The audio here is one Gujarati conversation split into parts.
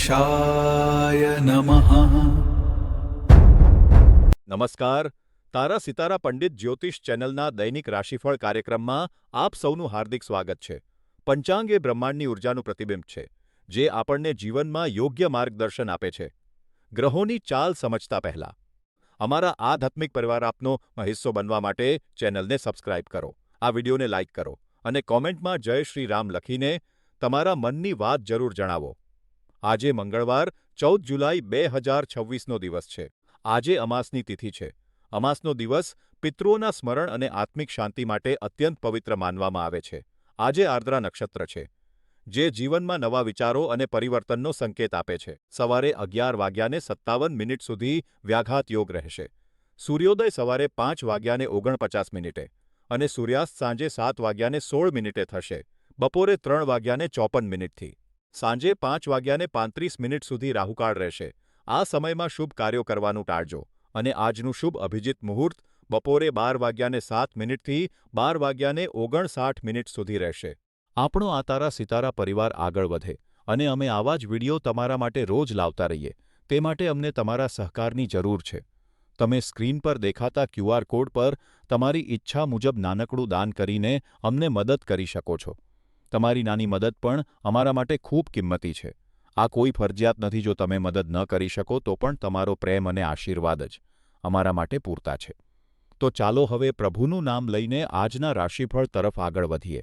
ગણેશાય નમઃ. નમસ્કાર. તારા સિતારા પંડિત જ્યોતિષ ચેનલના દૈનિક રાશિફળ કાર્યક્રમમાં આપ સૌનું હાર્દિક સ્વાગત છે. પંચાંગ એ બ્રહ્માંડની ઉર્જાનું પ્રતિબિંબ છે, જે આપણને જીવનમાં યોગ્ય માર્ગદર્શન આપે છે. ગ્રહોની ચાલ સમજતા પહેલા અમારા આધ્યાત્મિક પરિવાર આપનો હિસ્સો બનવા માટે ચેનલને સબસ્ક્રાઇબ કરો, આ વિડીયોને લાઇક કરો અને કોમેન્ટમાં જય શ્રી રામ લખીને તમારા મનની વાત જરૂર જણાવો. આજે મંગળવાર 14 જુલાઈ 2026નો દિવસ છે. આજે અમાસની તિથિ છે. અમાસનો દિવસ પિતૃઓના સ્મરણ અને આત્મિક શાંતિ માટે અત્યંત પવિત્ર માનવામાં આવે છે. આજે આર્દ્રા નક્ષત્ર છે, જે જીવનમાં નવા વિચારો અને પરિવર્તનનો સંકેત આપે છે. સવારે 11:57 સુધી વ્યાઘાત યોગ રહેશે. સૂર્યોદય સવારે 5:49 અને સૂર્યાસ્ત સાંજે 7:16 થશે. બપોરે 3:54થી. સાંજે 5:35 સુધી રાહુકાળ રહેશે. આ સમયમાં શુભ કાર્યો કરવાનું ટાળજો અને આજનું શુભ અભિજીત મુહૂર્ત બપોરે 12:07 થી 12:59 સુધી રહેશે. આપણો આ તારા સિતારા પરિવાર આગળ વધે અને અમે આવા જ વિડીયો તમારા માટે રોજ લાવતા રહીએ, તે માટે અમને તમારા સહકારની જરૂર છે. તમે સ્ક્રીન પર દેખાતા QR કોડ પર તમારી ઈચ્છા મુજબ નાનકડું દાન કરીને અમને મદદ કરી શકો છો. તમારી નાની મદદ પણ અમારા માટે ખૂબ કિંમતી છે. આ કોઈ ફરજિયાત નથી. જો તમે મદદ ન કરી શકો તો પણ તમારો પ્રેમ અને આશીર્વાદ જ અમારા માટે પૂરતા છે. તો ચાલો હવે પ્રભુનું નામ લઈને આજના રાશિફળ તરફ આગળ વધીએ.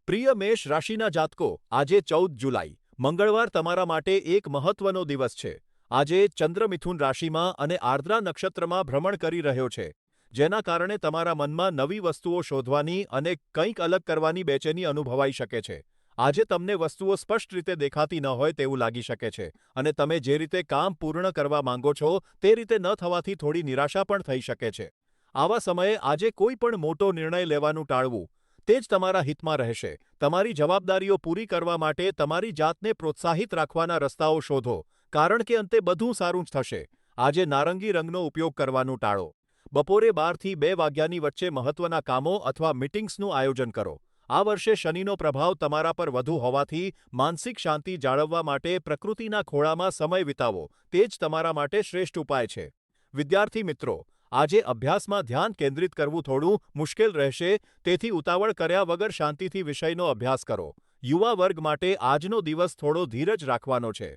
પ્રિય મેષ રાશિના જાતકો, આજે 14 જુલાઈ, મંગળવાર તમારા માટે એક મહત્વનો દિવસ છે. આજે ચંદ્ર મિથુન રાશિમાં અને આર્દ્રા નક્ષત્રમાં ભ્રમણ કરી રહ્યો છે, જેના કારણે તમારા મનમાં નવી વસ્તુઓ શોધવાની અને કંઈક અલગ કરવાની બેચેની અનુભવાઈ શકે છે. આજે તમને વસ્તુઓ સ્પષ્ટ રીતે દેખાતી ન હોય તેવું લાગી શકે છે અને તમે જે રીતે કામ પૂર્ણ કરવા માંગો છો તે રીતે ન થવાથી થોડી નિરાશા પણ થઈ શકે છે. આવા સમયે આજે કોઈ પણ મોટો નિર્ણય લેવાનું ટાળવું, તે જ તમારા હિતમાં રહેશે. તમારી જવાબદારીઓ પૂરી કરવા માટે તમારી જાતને પ્રોત્સાહિત રાખવાના રસ્તાઓ શોધો, કારણ કે અંતે બધું સારું જ થશે. આજે નારંગી રંગનો ઉપયોગ કરવાનું ટાળો. બપોરે 12થી 2 વાગ્યાની વચ્ચે મહત્વના કામો અથવા મીટિંગ્સનું આયોજન કરો. આ વર્ષે શનિનો પ્રભાવ તમારા પર વધુ હોવાથી માનસિક શાંતિ જાળવવા માટે પ્રકૃતિના ખોળામાં સમય વિતાવો, તે જ તમારા માટે શ્રેષ્ઠ ઉપાય છે. વિદ્યાર્થી મિત્રો, આજે અભ્યાસમાં ધ્યાન કેન્દ્રિત કરવું થોડું મુશ્કેલ રહેશે, તેથી ઉતાવળ કર્યા વગર શાંતિથી વિષયનો અભ્યાસ કરો. યુવા વર્ગ માટે આજનો દિવસ થોડો ધીરજ રાખવાનો છે.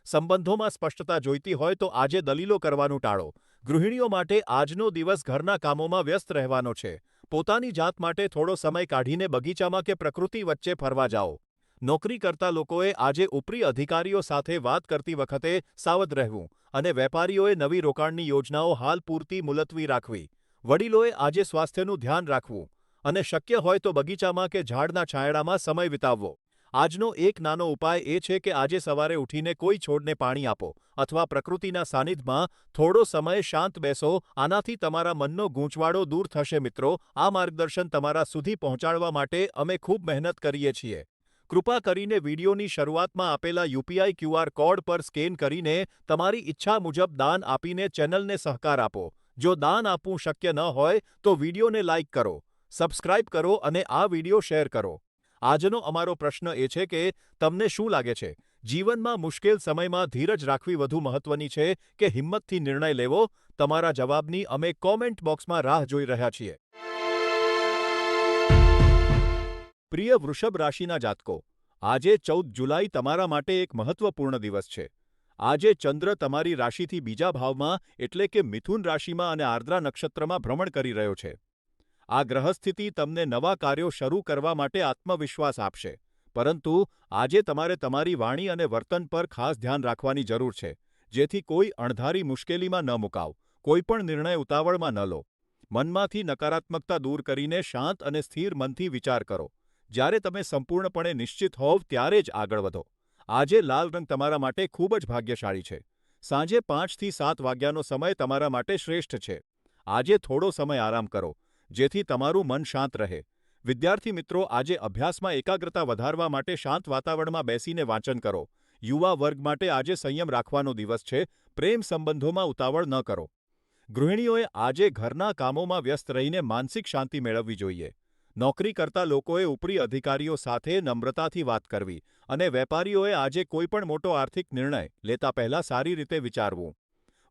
સંબંધોમાં સ્પષ્ટતા જોઈતી હોય તો આજે દલીલો કરવાનું ટાળો. ગૃહિણીઓ માટે આજનો દિવસ ઘરના કામોમાં વ્યસ્ત રહેવાનો છે. પોતાની જાત માટે થોડો સમય કાઢીને બગીચામાં કે પ્રકૃતિ વચ્ચે ફરવા જાઓ. નોકરી કરતા લોકોએ આજે ઉપરી અધિકારીઓ સાથે વાત કરતી વખતે સાવધ રહેવું અને વેપારીઓએ નવી રોકાણની યોજનાઓ હાલ પૂરતી મુલતવી રાખવી. વડીલોએ આજે સ્વાસ્થ્યનું ધ્યાન રાખવું અને શક્ય હોય તો બગીચામાં કે ઝાડના છાંયડામાં સમય વિતાવવો. આજનો એક નાનો ઉપાય એ છે કે આજે સવારે ઉઠીને કોઈ છોડને પાણી આપો અથવા પ્રકૃતિના સાનિધ્યમાં થોડો સમય શાંત બેસો. આનાથી તમારા મનનો ગૂંચવાડો દૂર થશે. મિત્રો, આ માર્ગદર્શન તમારા સુધી પહોંચાડવા માટે અમે ખૂબ મહેનત કરીએ છીએ. કૃપા કરીને વિડીયોની શરૂઆતમાં આપેલા UPI QR કોડ પર સ્કેન કરીને તમારી ઈચ્છા મુજબ દાન આપીને ચેનલને સહકાર આપો. જો દાન આપવું શક્ય ન હોય તો વિડીયોને લાઇક કરો, સબસ્ક્રાઇબ કરો અને આ વિડીયો શેર કરો. આજનો અમારો પ્રશ્ન એ છે કે તમને શું લાગે છે, જીવનમાં મુશ્કેલ સમયમાં ધીરજ રાખવી વધુ મહત્વની છે કે હિંમતથી નિર્ણય લેવો? તમારા જવાબની અમે કોમેન્ટ બોક્સમાં રાહ જોઈ રહ્યા છીએ. પ્રિય વૃષભ રાશિના જાતકો, આજે 14 જુલાઈ તમારા માટે એક મહત્વપૂર્ણ દિવસ છે. આજે ચંદ્ર તમારી રાશિથી બીજા ભાવમાં એટલે કે મિથુન રાશિમાં અને આર્દ્રા નક્ષત્રમાં ભ્રમણ કરી રહ્યો છે. આ ગ્રહસ્થિતિ તમને નવા કાર્યો શરૂ કરવા માટે આત્મવિશ્વાસ આપશે, પરંતુ આજે તમારે તમારી વાણી અને વર્તન પર ખાસ ધ્યાન રાખવાની જરૂર છે, જેથી કોઈ અણધારી મુશ્કેલીમાં ન મુકાવ. કોઈ પણ નિર્ણય ઉતાવળમાં ન લો. મનમાંથી નકારાત્મકતા દૂર કરીને શાંત અને સ્થિર મનથી વિચાર કરો. જ્યારે તમે સંપૂર્ણપણે નિશ્ચિત હોવ ત્યારે જ આગળ વધો. આજે લાલ રંગ તમારા માટે ખૂબ જ ભાગ્યશાળી છે. સાંજે 5 થી 7 વાગ્યાનો સમય તમારા માટે શ્રેષ્ઠ છે. આજે થોડો સમય આરામ કરો, જેથી તમારું મન શાંત રહે. વિદ્યાર્થી મિત્રો, આજે અભ્યાસમાં એકાગ્રતા વધારવા માટે શાંત વાતાવરણમાં બેસીને વાંચન કરો. યુવા વર્ગ માટે આજે સંયમ રાખવાનો દિવસ છે. પ્રેમ સંબંધોમાં ઉતાવળ ન કરો. ગૃહિણીઓએ આજે ઘરના કામોમાં વ્યસ્ત રહીને માનસિક શાંતિ મેળવવી જોઈએ. નોકરી કરતા લોકોએ ઉપરી અધિકારીઓ સાથે નમ્રતાથી વાત કરવી અને વેપારીઓએ આજે કોઈ પણ મોટો આર્થિક નિર્ણય લેતા પહેલા સારી રીતે વિચારવું.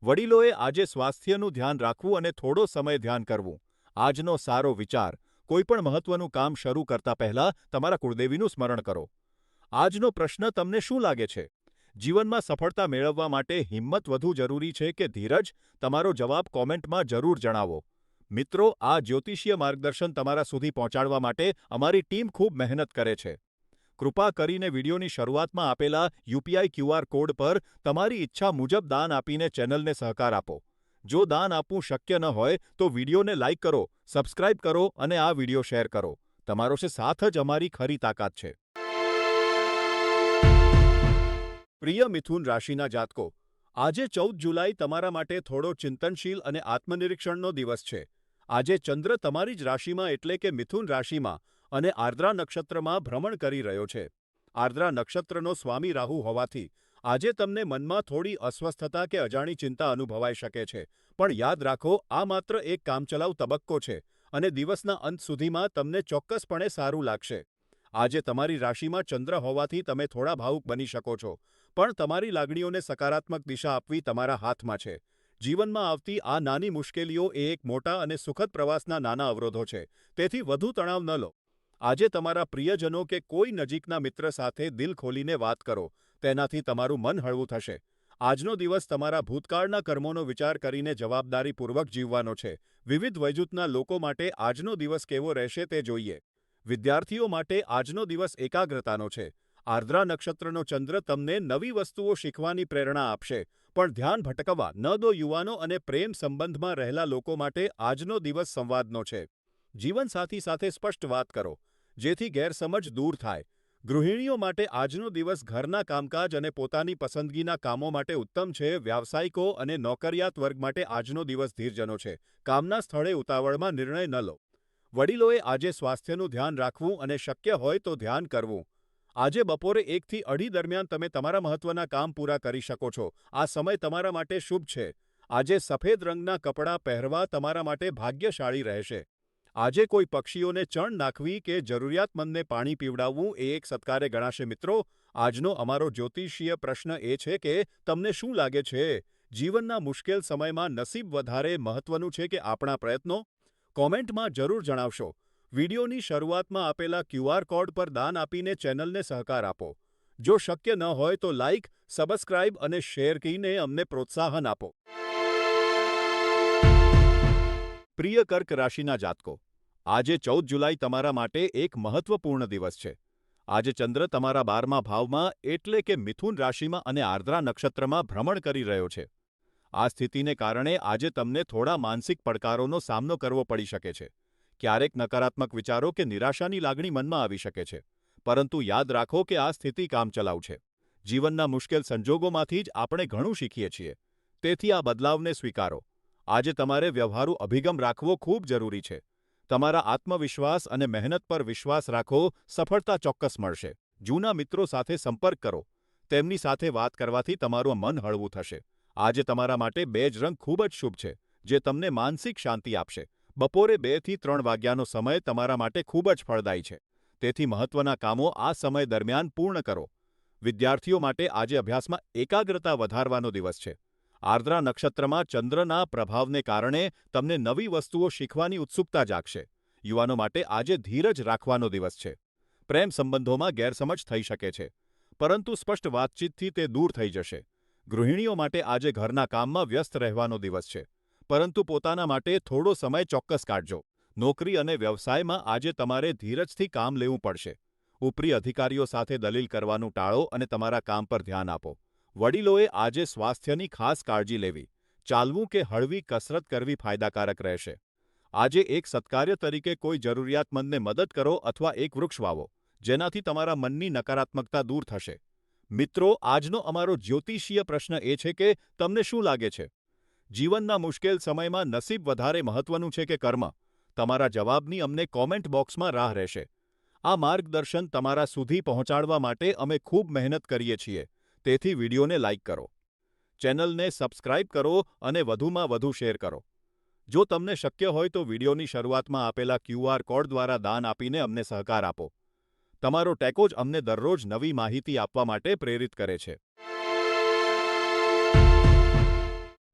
વડીલોએ આજે સ્વાસ્થ્યનું ધ્યાન રાખવું અને થોડો સમય ધ્યાન કરવું. આજનો સારો વિચાર, કોઈ પણ મહત્વનું કામ શરૂ કરતા પહેલા તમારા કુળદેવીનું સ્મરણ કરો. આજનો પ્રશ્ન તમને શું લાગે છે? જીવનમાં સફળતા મેળવવા માટે હિંમત વધુ જરૂરી છે કે ધીરજ? તમારો જવાબ કોમેન્ટમાં જરૂર જણાવો. મિત્રો, આ જ્યોતિષીય માર્ગદર્શન તમારા સુધી પહોંચાડવા માટે અમારી ટીમ ખૂબ મહેનત કરે છે. કૃપા કરીને વિડીયોની શરૂઆતમાં આપેલા યુપીઆઈ ક્યુઆર કોડ પર તમારી ઈચ્છા મુજબ દાન આપીને ચેનલને સહકાર આપો. જો દાન આપવું શક્ય ન હોય તો વિડીયોને લાઇક કરો, સબસ્ક્રાઇબ કરો અને આ વિડીયો શેર કરો. તમારો સાથ જ અમારી ખરી તાકાત છે. પ્રિય મિથુન રાશિના જાતકો, આજે 14 જુલાઈ તમારા માટે થોડો ચિંતનશીલ અને આત્મનિરીક્ષણનો દિવસ છે. આજે ચંદ્ર તમારી જ રાશિમાં એટલે કે મિથુન રાશિમાં અને આર્દ્રા નક્ષત્રમાં ભ્રમણ કરી રહ્યો છે. આર્દ્રા નક્ષત્રનો સ્વામી રાહુ હોવાથી આજે તમને મનમાં થોડી અસ્વસ્થતા કે અજાણી ચિંતા અનુભવાઈ શકે છે. પણ યાદ રાખો, આ માત્ર એક કામચલાઉ તબક્કો છે અને દિવસના અંત સુધીમાં તમને ચોક્કસપણે સારું લાગશે. આજે તમારી રાશિમાં ચંદ્ર હોવાથી તમે થોડા ભાવુક બની શકો છો, પણ તમારી લાગણીઓને સકારાત્મક દિશા આપવી તમારા હાથમાં છે. જીવનમાં આવતી આ નાની મુશ્કેલીઓ એ એક મોટા અને સુખદ પ્રવાસના નાના અવરોધો છે, તેથી વધુ તણાવ ન લો. આજે તમારા પ્રિયજનો કે કોઈ નજીકના મિત્ર સાથે દિલ ખોલીને વાત કરો, તેનાથી તમારું મન હળવું થશે. આજનો દિવસ તમારા ભૂતકાળના કર્મોનો વિચાર કરીને જવાબદારીપૂર્વક જીવવાનો છે. વિવિધ વયજૂથના લોકો માટે આજનો દિવસ કેવો રહેશે તે જોઈએ. વિદ્યાર્થીઓ માટે આજનો દિવસ એકાગ્રતાનો છે. આર્દ્રા નક્ષત્રનો ચંદ્ર તમને નવી વસ્તુઓ શીખવાની પ્રેરણા આપશે, પણ ધ્યાન ભટકવા ન દો. યુવાનો અને પ્રેમ સંબંધમાં રહેલા લોકો માટે આજનો દિવસ સંવાદનો છે. જીવનસાથી સાથે સ્પષ્ટ વાત કરો, જેથી ગેરસમજ દૂર થાય. ગૃહિણીઓ માટે આજનો દિવસ ઘરના કામકાજ અને પોતાની પસંદગીના કામો માટે ઉત્તમ છે. વ્યાવસાયિકો અને નોકરિયાત વર્ગ માટે આજનો દિવસ ધીરજનો છે. કામના સ્થળે ઉતાવળમાં નિર્ણય ન લો. વડીલોએ આજે સ્વાસ્થ્યનું ધ્યાન રાખવું અને શક્ય હોય તો ધ્યાન કરવું. આજે બપોરે 1 થી 2:30 દરમિયાન તમે તમારા મહત્વના કામ પૂરા કરી શકો છો. આ સમય તમારા માટે શુભ છે. આજે સફેદ રંગના કપડાં પહેરવા તમારા માટે ભાગ્યશાળી રહેશે. આજે કોઈ પક્ષીઓને ચણ નાખવી કે જરૂરિયાતમંદને પાણી પીવડાવવું એ એક સત્કાર્ય ગણાશે. મિત્રો, આજનો અમારો જ્યોતિષીય પ્રશ્ન એ છે કે તમને શું લાગે છે? જીવનના મુશ્કેલ સમયમાં નસીબ વધારે મહત્વનું છે કે આપણા પ્રયત્નો? કોમેન્ટમાં જરૂર જણાવશો. વિડીયોની શરૂઆતમાં આપેલા ક્યુઆર કોડ પર દાન આપીને ચેનલને સહકાર આપો. જો શક્ય ન હોય તો લાઇક, સબસ્ક્રાઇબ અને શેર કરીને અમને પ્રોત્સાહન આપો. પ્રિય કર્ક રાશિના જાતકો, આજે 14 જુલાઈ તમારા માટે એક મહત્વપૂર્ણ દિવસ છે. આજે ચંદ્ર તમારા 12મા ભાવમાં એટલે કે મિથુન રાશિમાં અને આર્દ્રા નક્ષત્રમાં ભ્રમણ કરી રહ્યો છે. આ સ્થિતિને કારણે આજે તમને થોડા માનસિક પડકારોનો સામનો કરવો પડી શકે છે. ક્યારેક નકારાત્મક વિચારો કે નિરાશાની લાગણી મનમાં આવી શકે છે. પરંતુ યાદ રાખો કે આ સ્થિતિ કામચલાઉ છે. જીવનના મુશ્કેલ સંજોગોમાંથી જ આપણે ઘણું શીખીએ છીએ. તેથી આ બદલાવને સ્વીકારો. આજે તમારે વ્યવહારુ અભિગમ રાખવો ખૂબ જરૂરી છે. તમારા આત્મવિશ્વાસ અને મહેનત પર વિશ્વાસ રાખો. સફળતા ચોક્કસ મળશે. જૂના મિત્રો સાથે સંપર્ક કરો. તેમની સાથે વાત કરવાથી તમારું મન હળવું થશે. આજે તમારા માટે બેજ રંગ ખૂબ જ શુભ છે, જે તમને માનસિક શાંતિ આપશે. બપોરે 2 થી 3 વાગ્યાનો સમય તમારા માટે ખૂબ જ ફળદાયી છે. તેથી મહત્વના કામો આ સમય દરમિયાન પૂર્ણ કરો. વિદ્યાર્થીઓ માટે આજે અભ્યાસમાં એકાગ્રતા વધારવાનો દિવસ છે. આર્દ્રા નક્ષત્રમાં ચંદ્રના પ્રભાવને કારણે તમને નવી વસ્તુઓ શીખવાની ઉત્સુકતા જાગશે. યુવાનો માટે આજે ધીરજ રાખવાનો દિવસ છે. પ્રેમ સંબંધોમાં ગેરસમજ થઈ શકે છે, પરંતુ સ્પષ્ટ વાતચીતથી તે દૂર થઈ જશે. ગૃહિણીઓ માટે આજે ઘરના કામમાં વ્યસ્ત રહેવાનો દિવસ છે, પરંતુ પોતાના માટે થોડો સમય ચોક્કસ કાઢજો. નોકરી અને વ્યવસાયમાં આજે તમારે ધીરજથી કામ લેવું પડશે. ઉપરી અધિકારીઓ સાથે દલીલ કરવાનું ટાળો અને તમારા કામ પર ધ્યાન આપો. વડીલોએ આજે સ્વાસ્થ્યની ખાસ કાળજી લેવી. ચાલવું કે હળવી કસરત કરવી ફાયદાકારક રહેશે. આજે એક સત્કાર્ય તરીકે કોઈ જરૂરિયાતમંદને મદદ કરો અથવા એક વૃક્ષ વાવો, જેનાથી તમારા મનની નકારાત્મકતા દૂર થશે. મિત્રો, આજનો અમારો જ્યોતિષીય પ્રશ્ન એ છે કે તમને શું લાગે છે? જીવનના મુશ્કેલ સમયમાં નસીબ વધારે મહત્વનું છે કે કર્મ? તમારા જવાબની અમને કોમેન્ટ બોક્સમાં રાહ રહેશે. આ માર્ગદર્શન તમારા સુધી પહોંચાડવા માટે અમે ખૂબ મહેનત કરીએ છીએ. તેથી વિડીયોને લાઇક કરો, ચેનલને સબસ્ક્રાઇબ કરો અને વધુમાં વધુ શેર કરો. જો તમને શક્ય હોય તો વિડીયોની શરૂઆતમાં આપેલા QR કોડ દ્વારા દાન આપીને અમને સહકાર આપો. તમારો ટેકો જ અમને દરરોજ નવી માહિતી આપવા માટે પ્રેરિત કરે છે.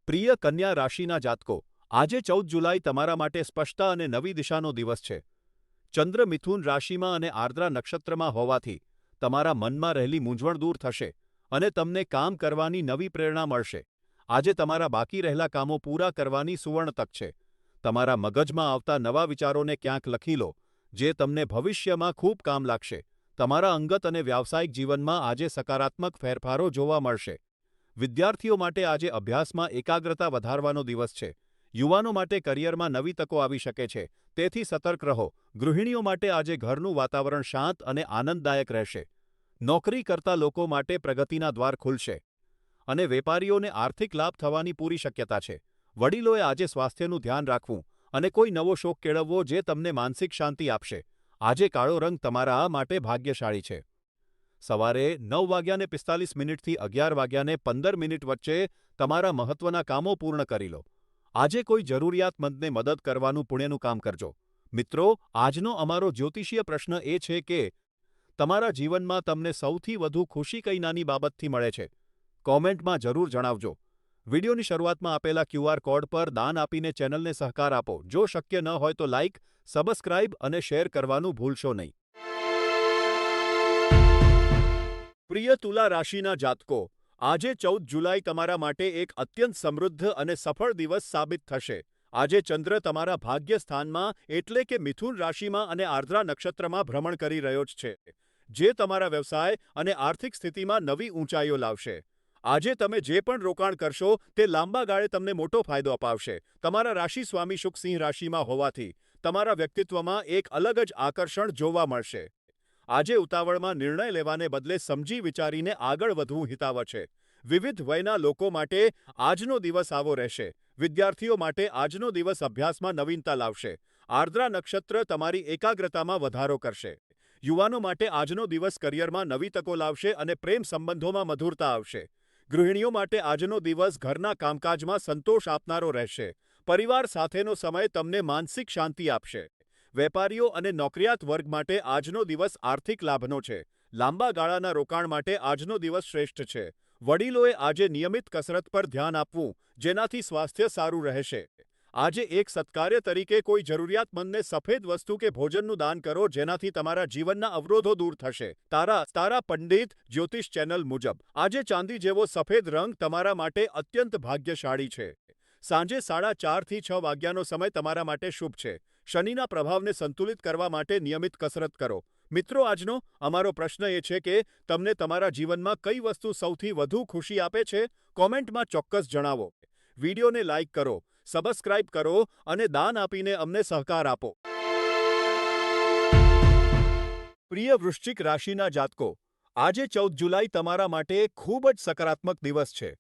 પ્રિય કન્યા રાશિના જાતકો, આજે 14 જુલાઈ તમારા માટે સ્પષ્ટતા અને નવી દિશાનો દિવસ છે. ચંદ્ર મિથુન રાશિમાં અને આર્દ્રા નક્ષત્રમાં હોવાથી તમારા મનમાં રહેલી મૂંઝવણ દૂર થશે અને તમને કામ કરવાની નવી પ્રેરણા મળશે. આજે તમારા બાકી રહેલા કામો પૂરા કરવાની સુવર્ણ તક છે. તમારા મગજમાં આવતા નવા વિચારોને ક્યાંક લખી લો, જે તમને ભવિષ્યમાં ખૂબ કામ લાગશે. તમારા અંગત અને વ્યાવસાયિક જીવનમાં આજે સકારાત્મક ફેરફારો જોવા મળશે. વિદ્યાર્થીઓ માટે આજે અભ્યાસમાં એકાગ્રતા વધારવાનો દિવસ છે. યુવાનો માટે કરિયરમાં નવી તકો આવી શકે છે, તેથી સતર્ક રહો. ગૃહિણીઓ માટે આજે ઘરનું વાતાવરણ શાંત અને આનંદદાયક રહેશે. નોકરી કરતા લોકો માટે પ્રગતિના દ્વાર ખુલશે અને વેપારીઓને આર્થિક લાભ થવાની પૂરી શક્યતા છે. વડીલોએ આજે સ્વાસ્થ્યનું ધ્યાન રાખવું અને કોઈ નવો શોખ કેળવવો જે તમને માનસિક શાંતિ આપશે. આજે કાળો રંગ તમારા માટે ભાગ્યશાળી છે. સવારે 9:45 થી 11:15 વચ્ચે તમારા મહત્વના કામો પૂર્ણ કરી લો. આજે કોઈ જરૂરિયાતમંદને મદદ કરવાનું પુણ્યનું કામ કરજો. મિત્રો, આજનો અમારો જ્યોતિષીય પ્રશ્ન એ છે કે તમારા જીવનમાં તમને સૌથી વધુ ખુશી કઈ નાની બાબતથી મળે છે? કોમેન્ટમાં જરૂર જણાવજો. વિડીયોની શરૂઆતમાં આપેલા QR કોડ પર દાન આપીને ચેનલને સહકાર આપો. જો શક્ય ન હોય તો લાઇક, સબસ્ક્રાઇબ અને શેર કરવાનું ભૂલશો નહીં. પ્રિય તુલા રાશિના જાતકો, આજે 14 જુલાઈ તમારા માટે એક અત્યંત સમૃદ્ધ અને સફળ દિવસ સાબિત થશે. આજે ચંદ્ર તમારા ભાગ્ય સ્થાનમાં એટલે કે મિથુન રાશિમાં અને આર્દ્રા નક્ષત્રમાં ભ્રમણ કરી રહ્યો જ છે, જે તમારા વ્યવસાય અને આર્થિક સ્થિતિમાં નવી ઊંચાઈઓ લાવશે. આજે તમે જે પણ રોકાણ કરશો તે લાંબા ગાળે તમને મોટો ફાયદો અપાવશે. તમારા રાશિ સ્વામી શુક સિંહ રાશિમાં હોવાથી તમારા વ્યક્તિત્વમાં એક અલગ જ આકર્ષણ જોવા મળશે. આજે ઉતાવળમાં નિર્ણય લેવાને બદલે સમજી વિચારીને આગળ વધવું હિતાવહ છે. વિવિધ વયના લોકો માટે આજનો દિવસ આવો રહેશે. વિદ્યાર્થીઓ માટે આજનો દિવસ અભ્યાસમાં નવીનતા લાવશે. આર્દ્રા નક્ષત્ર તમારી એકાગ્રતામાં વધારો કરશે. યુવાનો માટે આજનો દિવસ કરિયરમાં નવી તકો લાવશે અને પ્રેમ સંબંધોમાં મધુરતા આવશે. ગૃહિણીઓ માટે આજનો દિવસ ઘરના કામકાજમાં સંતોષ આપનારો રહેશે. પરિવાર સાથેનો સમય તમને માનસિક શાંતિ આપશે. વેપારીઓ અને નોકરિયાત વર્ગ માટે આજનો દિવસ આર્થિક લાભનો છે. લાંબા ગાળાના રોકાણ માટે આજનો દિવસ શ્રેષ્ઠ છે. વડીલોએ આજે નિયમિત કસરત પર ધ્યાન આપવું, જેનાથી સ્વાસ્થ્ય સારું રહેશે. આજે એક સત્કાર્ય તરીકે કોઈ જરૂરિયાતમંદને સફેદ વસ્તુ કે ભોજનનું દાન કરો, જેનાથી તમારા જીવનના અવરોધો દૂર થશે. તારા પંડિત જ્યોતિષ ચેનલ મુજબ આજે ચાંદી જેવો સફેદ રંગ તમારા માટે અત્યંત ભાગ્યશાળી છે. સાંજે 4:30 થી 6 વાગ્યાનો સમય તમારા માટે શુભ છે. શનિના પ્રભાવને સંતુલિત કરવા માટે નિયમિત કસરત કરો. મિત્રો, આજનો અમારો પ્રશ્ન એ છે કે તમને તમારા જીવનમાં કઈ વસ્તુ સૌથી વધુ ખુશી આપે છે? કોમેન્ટમાં ચોક્કસ જણાવો. વિડીયોને લાઇક કરો, સબસ્ક્રાઇબ કરો અને દાન આપીને અમને સહકાર આપો. પ્રિય વૃશ્ચિક રાશિના જાતકો, આજે 14 જુલાઈ તમારા માટે ખૂબ જ સકારાત્મક દિવસ છે.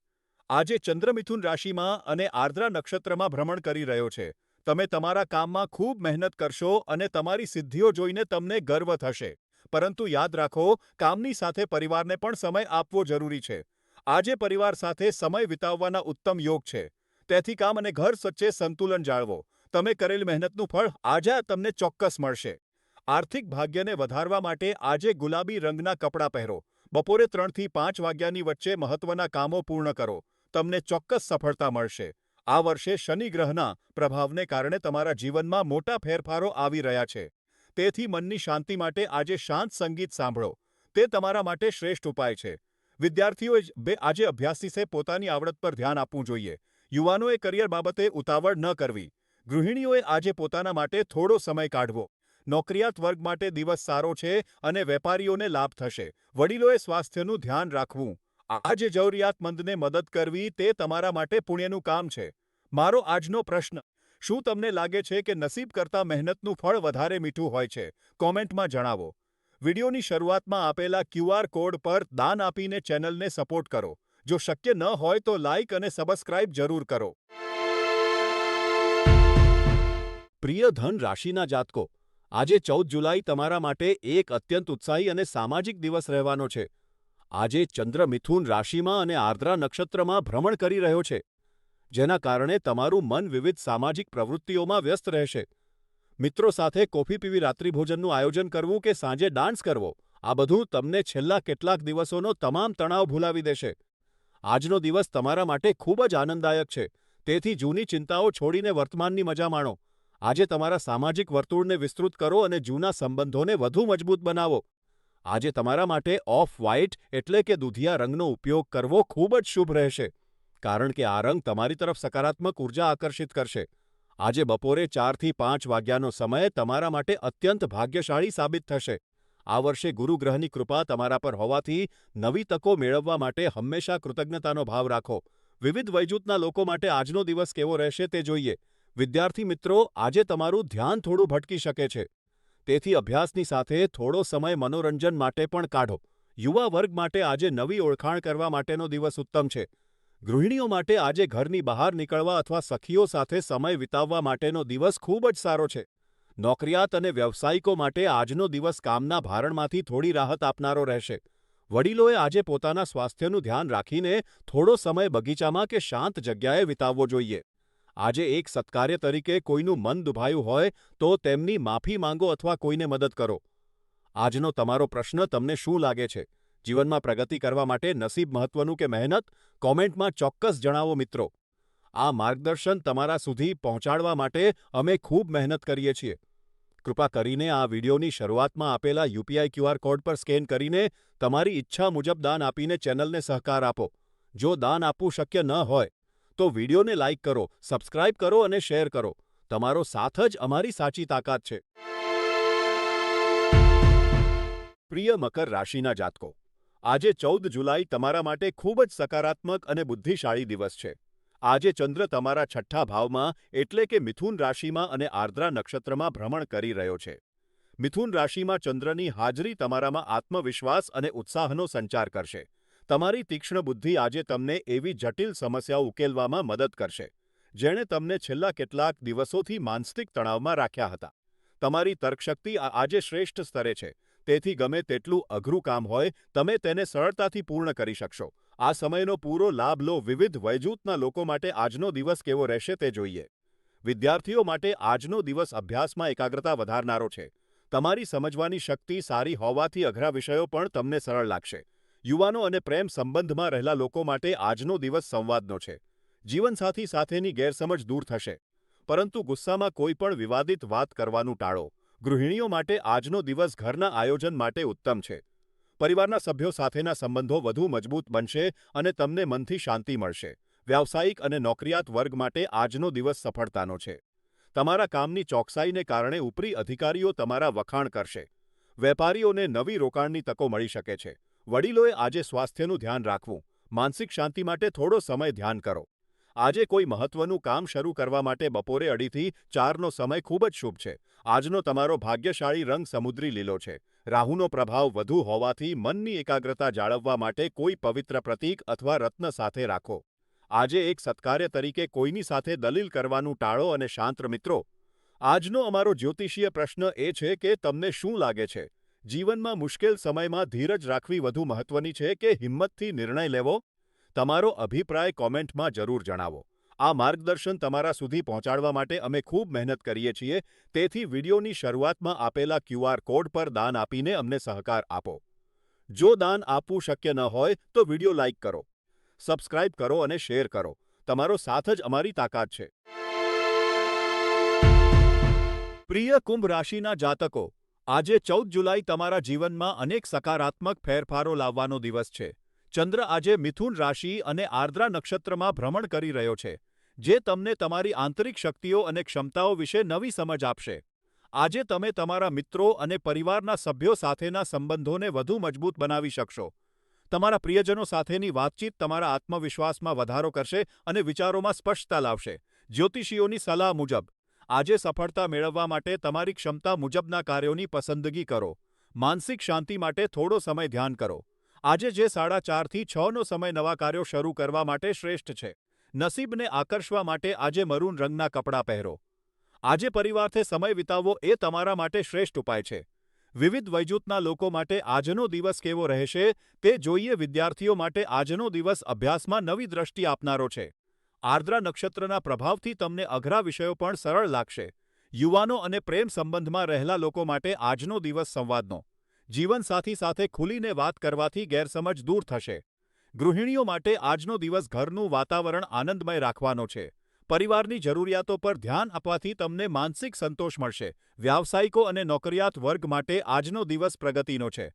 આજે ચંદ્ર મિથુન રાશિમાં અને આર્દ્રા નક્ષત્રમાં ભ્રમણ કરી રહ્યો છે. તમે તમારા કામમાં ખૂબ મહેનત કરશો અને તમારી સિદ્ધિઓ જોઈને તમને ગર્વ થશે. પરંતુ યાદ રાખો, કામની સાથે પરિવારને પણ સમય આપવો જરૂરી છે. આજે પરિવાર સાથે સમય વિતાવવાના ઉત્તમ યોગ છે. તેથી કામ અને ઘર વચ્ચે સંતુલન જાળવો. તમે કરેલ મહેનતનું ફળ આજે તમને ચોક્કસ મળશે. આર્થિક ભાગ્યને વધારવા માટે આજે ગુલાબી રંગના કપડાં પહેરો. બપોરે 3 થી 5 વાગ્યાની વચ્ચે મહત્વના કામો પૂર્ણ કરો. તમને ચોક્કસ સફળતા મળશે. આ વર્ષે શનિ ગ્રહના પ્રભાવને કારણે તમારા જીવનમાં મોટા ફેરફારો આવી રહ્યા છે. તેથી મનની શાંતિ માટે આજે શાંત સંગીત સાંભળો. તે તમારા માટે શ્રેષ્ઠ ઉપાય છે. વિદ્યાર્થીઓએ આજે અભ્યાસથી પોતાની આવડત પર ધ્યાન આપવું જોઈએ. યુવાનોએ કરિયર બાબતે ઉતાવળ ન કરવી. ગૃહિણીઓએ આજે પોતાના માટે થોડો સમય કાઢવો. નોકરિયાત વર્ગ માટે દિવસ સારો છે અને વેપારીઓને લાભ થશે. વડીલોએ સ્વાસ્થ્યનું ધ્યાન રાખવું. આજે જરૂરિયાતમંદને મદદ કરવી તે તમારા માટે પુણ્યનું કામ છે. મારો આજનો પ્રશ્ન: શું તમને લાગે છે કે નસીબ કરતાં મહેનતનું ફળ વધારે મીઠું હોય છે? કોમેન્ટમાં જણાવો. વિડીયોની શરૂઆતમાં આપેલા QR કોડ પર દાન આપીને ચેનલને સપોર્ટ કરો. જો શક્ય ન હોય તો લાઇક અને સબસ્ક્રાઇબ જરૂર કરો. પ્રિય ધન રાશિના જાતકો, આજે 14 જુલાઈ તમારા માટે એક અત્યંત ઉત્સાહી અને સામાજિક દિવસ રહેવાનો છે. આજે ચંદ્ર મિથુન રાશિમાં અને આર્દ્રા નક્ષત્રમાં ભ્રમણ કરી રહ્યો છે, જેના કારણે તમારું મન વિવિધ સામાજિક પ્રવૃત્તિઓમાં વ્યસ્ત રહેશે. મિત્રો સાથે કોફી પીવી રાત્રિભોજનનું આયોજન કરવું કે સાંજે ડાન્સ કરવો, આ બધું તમને છેલ્લા કેટલાક દિવસોનો તમામ તણાવ ભૂલાવી દેશે. આજનો દિવસ તમારા માટે ખૂબ જ આનંદદાયક છે, તેથી જૂની ચિંતાઓ છોડીને વર્તમાનની મજા માણો. આજે તમારા સામાજિક વર્તુળને વિસ્તૃત કરો અને જૂના સંબંધોને વધુ મજબૂત બનાવો. આજે તમારા માટે ઓફ વ્હાઇટ એટલે કે દૂધિયા રંગનો ઉપયોગ કરવો ખૂબ જ શુભ રહેશે, કારણ કે આ રંગ તમારી તરફ સકારાત્મક ઉર્જા આકર્ષિત કરશે. આજે બપોરે 4 થી 5 વાગ્યાનો સમય તમારા માટે અત્યંત ભાગ્યશાળી સાબિત થશે. આ વર્ષે ગુરુ ગ્રહની કૃપા તમારા પર હોવાથી નવી તકો મેળવવા માટે હંમેશા કૃતજ્ઞતાનો ભાવ રાખો. વિવિધ વયજૂથના લોકો માટે આજનો દિવસ કેવો રહેશે તે જોઈએ. વિદ્યાર્થી મિત્રો, આજે તમારું ધ્યાન થોડું ભટકી શકે છે. તેથી અભ્યાસની સાથે થોડો સમય મનોરંજન માટે પણ કાઢો. યુવા વર્ગ માટે આજે નવી ઓળખાણ કરવા માટેનો દિવસ ઉત્તમ છે. ગૃહિણીઓ માટે આજે ઘરની બહાર નીકળવા અથવા સખીઓ સાથે સમય વિતાવવા માટેનો દિવસ ખૂબ જ સારો છે. નોકરિયાત અને વ્યવસાયિકો માટે આજનો દિવસ કામના ભારણમાંથી થોડી રાહત આપનારો રહેશે. વડીલોએ આજે પોતાના સ્વાસ્થ્યનું ધ્યાન રાખીને થોડો સમય બગીચામાં કે શાંત જગ્યાએ વિતાવવો જોઈએ. આજે એક સત્કાર્ય તરીકે કોઈનું મન દુભાયું હોય તો તેમની માફી માંગો અથવા કોઈને મદદ કરો. આજનો તમારો પ્રશ્ન તમને શું લાગે છે? જીવનમાં પ્રગતિ કરવા માટે નસીબ મહત્વનું કે મહેનત? કોમેન્ટમાં ચોક્કસ જણાવો મિત્રો. આ માર્ગદર્શન તમારા સુધી પહોંચાડવા માટે અમે ખૂબ મહેનત કરીએ છીએ. કૃપા કરીને આ વિડિયોની શરૂઆતમાં આપેલા યુપીઆઈ ક્યુઆર કોડ પર સ્કેન કરીને તમારી ઈચ્છા મુજબ દાન આપીને ચેનલને સહકાર આપો. જો દાન આપવું શક્ય ન હોય, તો વિડિયોને લાઇક કરો, સબસ્ક્રાઇબ કરો અને શેર કરો. તમારો સાથ જ અમારી સાચી તાકાત છે. પ્રિય મકર રાશિના જાતકો, આજે 14 જુલાઈ તમારા માટે ખૂબ જ સકારાત્મક અને બુદ્ધિશાળી દિવસ છે. આજે ચંદ્ર તમારા છઠ્ઠા ભાવમાં એટલે કે મિથુન રાશિમાં અને આર્દ્રા નક્ષત્રમાં ભ્રમણ કરી રહ્યો છે. મિથુન રાશિમાં ચંદ્રની હાજરી તમારામાં આત્મવિશ્વાસ અને ઉત્સાહનો સંચાર કરશે. તમારી તીક્ષ્ણ બુદ્ધિ આજે તમને એવી જટિલ સમસ્યાઓ ઉકેલવામાં મદદ કરશે, જેણે તમને છેલ્લા કેટલાક દિવસોથી માનસિક તણાવમાં રાખ્યા હતા. તમારી તર્કશક્તિ આજે શ્રેષ્ઠ સ્તરે છે. તેથી ગમે તેટલું અઘરું કામ હોય, તમે તેને સરળતાથી પૂર્ણ કરી શકશો. આ સમયનો પૂરો લાભ લો. વિવિધ વયજૂથના લોકો માટે આજનો દિવસ કેવો રહેશે તે જોઈએ. વિદ્યાર્થીઓ માટે આજનો દિવસ અભ્યાસમાં એકાગ્રતા વધારનારો છે. તમારી સમજવાની શક્તિ સારી હોવાથી અઘરા વિષયો પણ તમને સરળ લાગશે. યુવાનો અને પ્રેમ સંબંધમાં રહેલા લોકો માટે આજનો દિવસ સંવાદનો છે. જીવનસાથી સાથેની ગેરસમજ દૂર થશે, પરંતુ ગુસ્સામાં કોઈ પણ વિવાદિત વાત કરવાનું ટાળો. ગૃહિણીઓ માટે આજનો દિવસ ઘરના આયોજન માટે ઉત્તમ છે. પરિવારના સભ્યો સાથેના સંબંધો વધુ મજબૂત બનશે અને તમને મનથી શાંતિ મળશે. વ્યાવસાયિક અને નોકરિયાત વર્ગ માટે આજનો દિવસ સફળતાનો છે. તમારા કામની ચોકસાઈને કારણે ઉપરી અધિકારીઓ તમારા વખાણ કરશે. વેપારીઓને નવી રોકાણની તકો મળી શકે છે. વડીલોએ આજે સ્વાસ્થ્યનું ધ્યાન રાખવું. માનસિક શાંતિ માટે થોડો સમય ધ્યાન કરો. આજે કોઈ મહત્વનું કામ શરૂ કરવા માટે બપોરે 2:30 થી 4નો સમય ખૂબ જ શુભ છે. આજનો તમારો ભાગ્યશાળી રંગ સમુદ્રી લીલો છે. રાહુનો પ્રભાવ વધુ હોવાથી મનની એકાગ્રતા જાળવવા માટે કોઈ પવિત્ર પ્રતીક અથવા રત્ન સાથે રાખો. આજે એક સત્કાર્ય તરીકે કોઈની સાથે દલીલ કરવાનું ટાળો અને શાંત મિત્રો. આજનો અમારો જ્યોતિષીય પ્રશ્ન એ છે કે તમને શું લાગે છે? જીવનમાં મુશ્કેલ સમયમાં ધીરજ રાખવી વધુ મહત્વની છે કે હિંમતથી નિર્ણય લેવો? તમારો અભિપ્રાય કોમેન્ટમાં જરૂર જણાવો. આ માર્ગદર્શન તમારા સુધી પહોંચાડવા માટે અમે ખૂબ મહેનત કરીએ છીએ. તેથી વિડિયોની શરૂઆતમાં આપેલા ક્યુઆર કોડ પર દાન આપીને અમને સહકાર આપો. જો દાન આપવું શક્ય ન હોય તો વિડિયો લાઇક કરો, સબસ્ક્રાઇબ કરો અને શેર કરો. તમારો સાથ જ અમારી તાકાત છે. પ્રિય કુંભ રાશિના જાતકો, આજે 14 જુલાઈ તમારા જીવનમાં અનેક સકારાત્મક ફેરફારો લાવવાનો દિવસ છે. ચંદ્ર આજે મિથુન રાશિ અને આર્દ્રા નક્ષત્રમાં ભ્રમણ કરી રહ્યો છે, જે તમને તમારી આંતરિક શક્તિઓ અને ક્ષમતાઓ વિશે નવી સમજ આપશે. આજે તમે તમારા મિત્રો અને પરિવારના સભ્યો સાથેના સંબંધોને વધુ મજબૂત બનાવી શકશો. તમારા પ્રિયજનો સાથેની વાતચીત તમારા આત્મવિશ્વાસમાં વધારો કરશે અને વિચારોમાં સ્પષ્ટતા લાવશે. જ્યોતિષીઓની સલાહ મુજબ, આજે સફળતા મેળવવા માટે તમારી ક્ષમતા મુજબના કાર્યોની પસંદગી કરો. માનસિક શાંતિ માટે થોડો સમય ધ્યાન કરો. આજે જે 4:30 થી 6નો સમય નવા કાર્યો શરૂ કરવા માટે શ્રેષ્ઠ છે. નસીબને આકર્ષવા માટે આજે મરૂન રંગના કપડાં પહેરો. આજે પરિવારથી સમય વિતાવવો એ તમારા માટે શ્રેષ્ઠ ઉપાય છે. વિવિધ વયજૂથના લોકો માટે આજનો દિવસ કેવો રહેશે તે જોઈએ. વિદ્યાર્થીઓ માટે આજનો દિવસ અભ્યાસમાં નવી દ્રષ્ટિ આપનારો છે. આર્દ્રા નક્ષત્રના પ્રભાવથી તમને અઘરા વિષયો પણ સરળ લાગશે. યુવાનો અને પ્રેમ સંબંધમાં રહેલા લોકો માટે આજનો દિવસ સંવાદનો. જીવનસાથી સાથે ખુલીને વાત કરવાથી ગેરસમજ દૂર થશે. ગૃહિણીઓ માટે આજનો દિવસ ઘરનું વાતાવરણ આનંદમય રાખવાનો છે. પરિવારની જરૂરિયાતો પર ધ્યાન આપવાથી તમને માનસિક સંતોષ મળશે. વ્યાવસાયિકો અને નોકરિયાત વર્ગ માટે આજનો દિવસ પ્રગતિનો છે.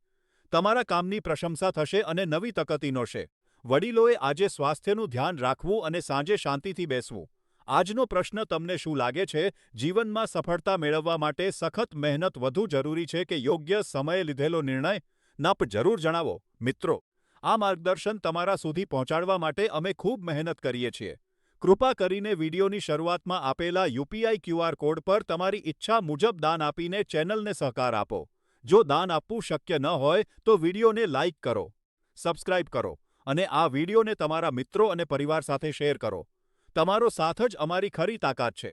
તમારા કામની પ્રશંસા થશે અને નવી તક નોશે. વડીલોએ આજે સ્વાસ્થ્યનું ધ્યાન રાખવું અને સાંજે શાંતિથી બેસવું. આજનો પ્રશ્ન તમને શું લાગે છે? જીવનમાં સફળતા મેળવવા માટે સખત મહેનત વધુ જરૂરી છે કે યોગ્ય સમયે લીધેલો નિર્ણય? નપ જરૂર જણાવો. મિત્રો, આ માર્ગદર્શન તમારા સુધી પહોંચાડવા માટે અમે ખૂબ મહેનત કરીએ છીએ. કૃપા કરીને વિડિયોની શરૂઆતમાં આપેલા યુપીઆઈ ક્યુઆર કોડ પર તમારી ઈચ્છા મુજબ દાન આપીને ચેનલને સહકાર આપો. જો દાન આપવું શક્ય ન હોય તો વિડિયોને લાઇક કરો, સબસ્ક્રાઇબ કરો અને આ વિડિયોને તમારા મિત્રો અને પરિવાર સાથે શેર કરો. તમારો સાથ જ અમારી ખરી તાકાત છે.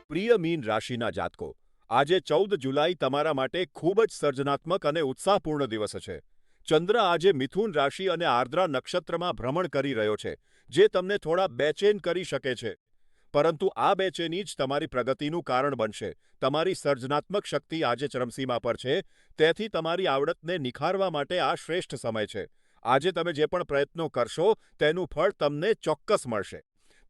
પ્રિય મીન રાશિના જાતકો, આજે 14 જુલાઈ તમારા માટે ખૂબ જ સર્જનાત્મક અને ઉત્સાહપૂર્ણ દિવસ છે. ચંદ્ર આજે મિથુન રાશિ અને આર્દ્રા નક્ષત્રમાં ભ્રમણ કરી રહ્યો છે, જે તમને થોડા બેચેન કરી શકે છે. પરંતુ આ બેચેની જ તમારી પ્રગતિનું કારણ બનશે. તમારી સર્જનાત્મક શક્તિ આજે ચરમસીમા પર છે, તેથી તમારી આવડતને નિખારવા માટે આ શ્રેષ્ઠ સમય છે. આજે તમે જે પણ પ્રયત્નો કરશો તેનું ફળ તમને ચોક્કસ મળશે.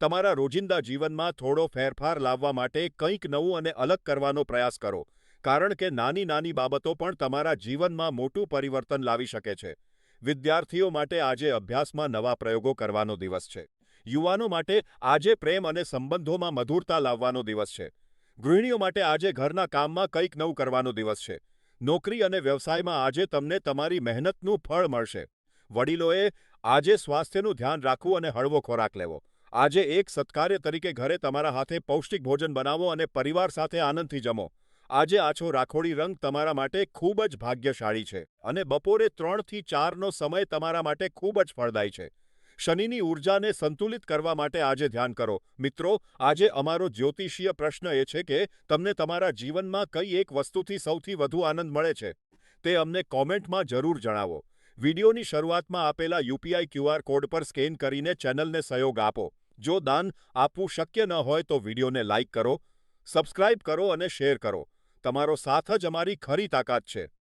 તમારા રોજિંદા જીવનમાં થોડો ફેરફાર લાવવા માટે કંઈક નવું અને અલગ કરવાનો પ્રયાસ કરો, કારણ કે નાની નાની બાબતો પણ તમારા જીવનમાં મોટું પરિવર્તન લાવી શકે છે. વિદ્યાર્થીઓ માટે આજે અભ્યાસમાં નવા પ્રયોગો કરવાનો દિવસ છે. યુવાનો માટે આજે પ્રેમ અને સંબંધોમાં મધુરતા લાવવાનો દિવસ છે. ગૃહિણીઓ માટે આજે ઘરના કામમાં કંઈક નવું કરવાનો દિવસ છે. નોકરી અને વ્યવસાયમાં આજે તમને તમારી મહેનતનું ફળ મળશે. વડીલોએ આજે સ્વાસ્થ્યનું ધ્યાન રાખવું અને હળવો ખોરાક લેવો. આજે એક સત્કાર્ય તરીકે ઘરે તમારા હાથે પૌષ્ટિક ભોજન બનાવો અને પરિવાર સાથે આનંદથી જમો. આજે આછો રાખોડી રંગ તમારા માટે ખૂબ જ ભાગ્યશાળી છે અને બપોરે 3 થી 4નો સમય તમારા માટે ખૂબ જ ફળદાયી છે. શનિની ઊર્જાને સંતુલિત કરવા માટે આજે ધ્યાન કરો. મિત્રો, આજે અમારો જ્યોતિષીય પ્રશ્ન એ છે કે તમને તમારા જીવનમાં કઈ એક વસ્તુથી સૌથી વધુ આનંદ મળે છે? તે અમને કોમેન્ટમાં જરૂર જણાવો. વિડિયોની શરૂઆતમાં આપેલા યુપીઆઈ ક્યુઆર કોડ પર સ્કેન કરીને ચેનલને સહયોગ આપો. જો દાન આપવું શક્ય ન હોય તો વિડિયોને લાઇક કરો, સબસ્ક્રાઇબ કરો અને શેર કરો. તમારો સાથ જ અમારી ખરી તાકાત છે.